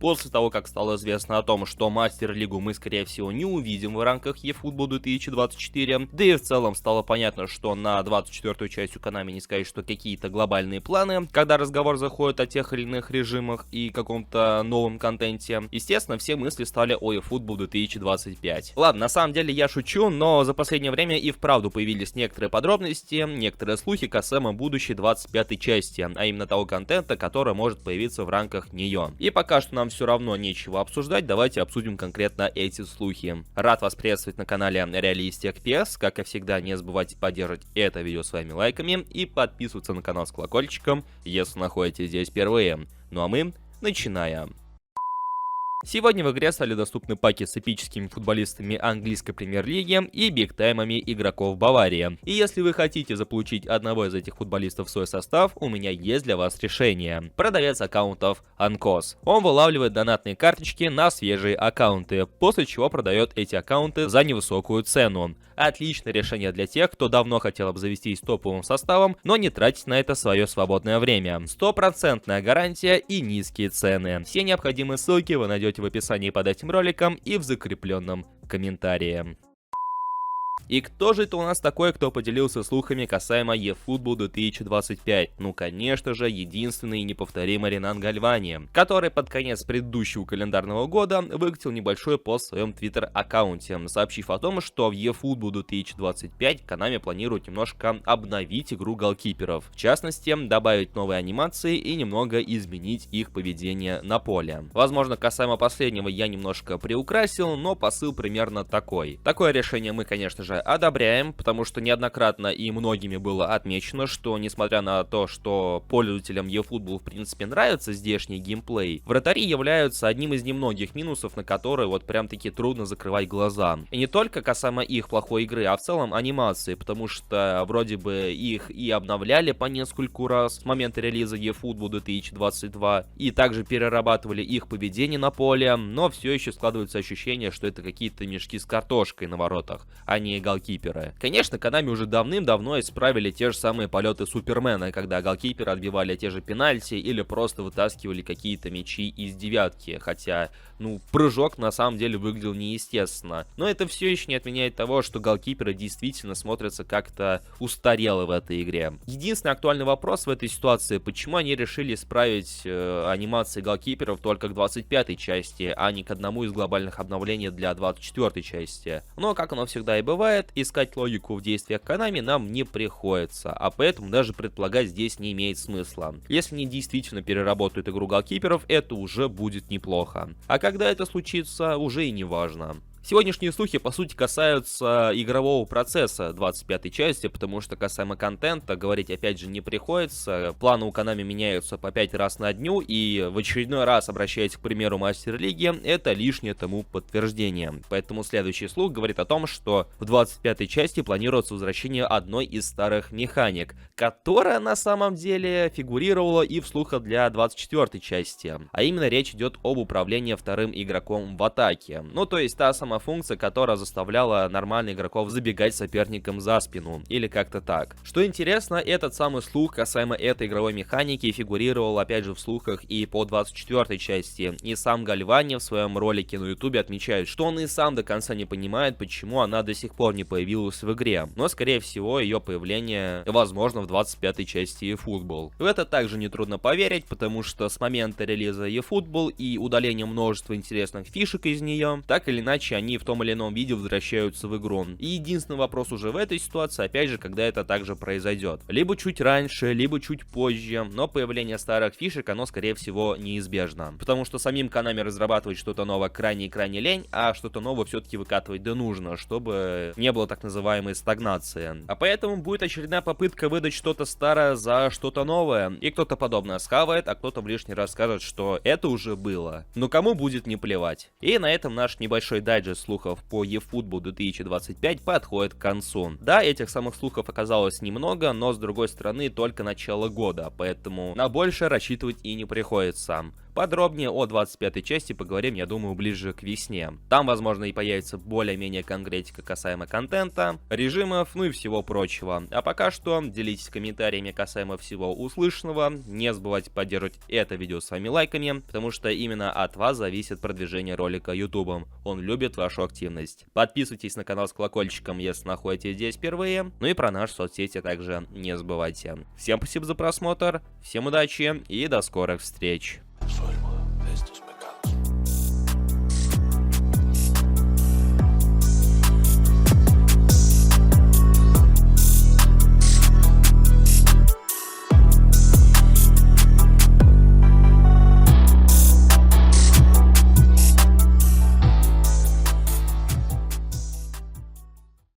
После того, как стало известно о том, что Мастер-лигу мы, скорее всего, не увидим в рамках eFootball 2024, да и в целом стало понятно, что на 24-ю часть у Konami не сказать, что какие-то глобальные планы, когда разговор заходит о тех или иных режимах и каком-то новом контенте, естественно, все мысли стали о eFootball 2025. Ладно, на самом деле я шучу, но за последнее время и вправду появились некоторые подробности, некоторые слухи касаемо будущей 25-й части, а именно того контента, который может появиться в рамках нее. И пока что нам все равно нечего обсуждать, давайте обсудим конкретно эти слухи. Рад вас приветствовать на канале Realistic PS, как и всегда, не забывайте поддерживать это видео своими лайками и подписываться на канал с колокольчиком, если находитесь здесь впервые. Ну а мы начинаем. Сегодня в игре стали доступны паки с эпическими футболистами английской премьер-лиги и бигтаймами игроков Баварии. И если вы хотите заполучить одного из этих футболистов в свой состав, у меня есть для вас решение. Продавец аккаунтов Анкос. Он вылавливает донатные карточки на свежие аккаунты, после чего продает эти аккаунты за невысокую цену. Отличное решение для тех, кто давно хотел обзавестись топовым составом, но не тратить на это свое свободное время. Стопроцентная гарантия и низкие цены. Все необходимые ссылки вы найдете в описании под этим роликом и в закрепленном комментарии. И кто же это у нас такой, кто поделился слухами касаемо eFootball 2025? Ну, конечно же, единственный и неповторимый Ренан Гальвани, который под конец предыдущего календарного года выкатил небольшой пост в своем твиттер-аккаунте, сообщив о том, что в eFootball 2025 Konami планирует немножко обновить игру голкиперов. В частности, добавить новые анимации и немного изменить их поведение на поле. Возможно, касаемо последнего я немножко приукрасил, но посыл примерно такой. Такое решение мы, конечно же, одобряем, потому что неоднократно и многими было отмечено, что несмотря на то, что пользователям eFootball в принципе нравится здешний геймплей, вратари являются одним из немногих минусов, на которые вот прям таки трудно закрывать глаза. И не только касаемо их плохой игры, а в целом анимации, потому что вроде бы их и обновляли по нескольку раз с момента релиза eFootball 2022, и также перерабатывали их поведение на поле, но все еще складывается ощущение, что это какие-то мешки с картошкой на воротах, а не голкипера. Конечно, Konami уже давным-давно исправили те же самые полеты Супермена, когда голкиперы отбивали те же пенальти или просто вытаскивали какие-то мячи из девятки, хотя, ну, прыжок на самом деле выглядел неестественно. Но это все еще не отменяет того, что голкиперы действительно смотрятся как-то устарело в этой игре. Единственный актуальный вопрос в этой ситуации, почему они решили исправить анимации голкиперов только к 25-й части, а не к одному из глобальных обновлений для 24-й части. Но, как оно всегда и бывает, искать логику в действиях Konami нам не приходится, а поэтому даже предполагать здесь не имеет смысла. Если они действительно переработают игру голкиперов, это уже будет неплохо. А когда это случится, уже и не важно. Сегодняшние слухи, по сути, касаются игрового процесса 25-й части, потому что касаемо контента говорить опять же не приходится. Планы у Konami меняются по 5 раз на дню, и в очередной раз, обращаясь к примеру Мастер-лиги, это лишнее тому подтверждение. Поэтому следующий слух говорит о том, что в 25-й части планируется возвращение одной из старых механик, которая на самом деле фигурировала и в слухах для 24-й части. А именно речь идет об управлении вторым игроком в атаке. Ну, то есть та самая функция, которая заставляла нормальных игроков забегать соперникам за спину, или как-то так. Что интересно, этот самый слух касаемо этой игровой механики фигурировал опять же в слухах и по 24-й части, и сам Гальвани в своем ролике на ютубе отмечает, что он и сам до конца не понимает, почему она до сих пор не появилась в игре, но скорее всего ее появление возможно в 25-й части eFootball. В это также нетрудно поверить, потому что с момента релиза eFootball и удаления множества интересных фишек из нее, так или иначе они в том или ином виде возвращаются в игру. И единственный вопрос уже в этой ситуации, опять же, когда это также произойдет. Либо чуть раньше, либо чуть позже, но появление старых фишек, оно, скорее всего, неизбежно. Потому что самим Konami разрабатывать что-то новое крайне и крайне лень, а что-то новое все-таки выкатывать да нужно, чтобы не было так называемой стагнации. А поэтому будет очередная попытка выдать что-то старое за что-то новое. И кто-то подобное схавает, а кто-то в лишний раз скажет, что это уже было. Но кому будет не плевать. И на этом наш небольшой дайджест слухов по eFootball 2025 подходит к концу. Да, этих самых слухов оказалось немного, но с другой стороны только начало года, поэтому на больше рассчитывать и не приходится. Подробнее о 25-й части поговорим, я думаю, ближе к весне. Там, возможно, и появится более-менее конкретика касаемо контента, режимов, ну и всего прочего. А пока что делитесь комментариями касаемо всего услышанного, не забывайте поддерживать это видео своими лайками, потому что именно от вас зависит продвижение ролика YouTube. Он любит вашу активность. Подписывайтесь на канал с колокольчиком, если находитесь здесь впервые, ну и про наши соцсети также не забывайте. Всем спасибо за просмотр, всем удачи и до скорых встреч.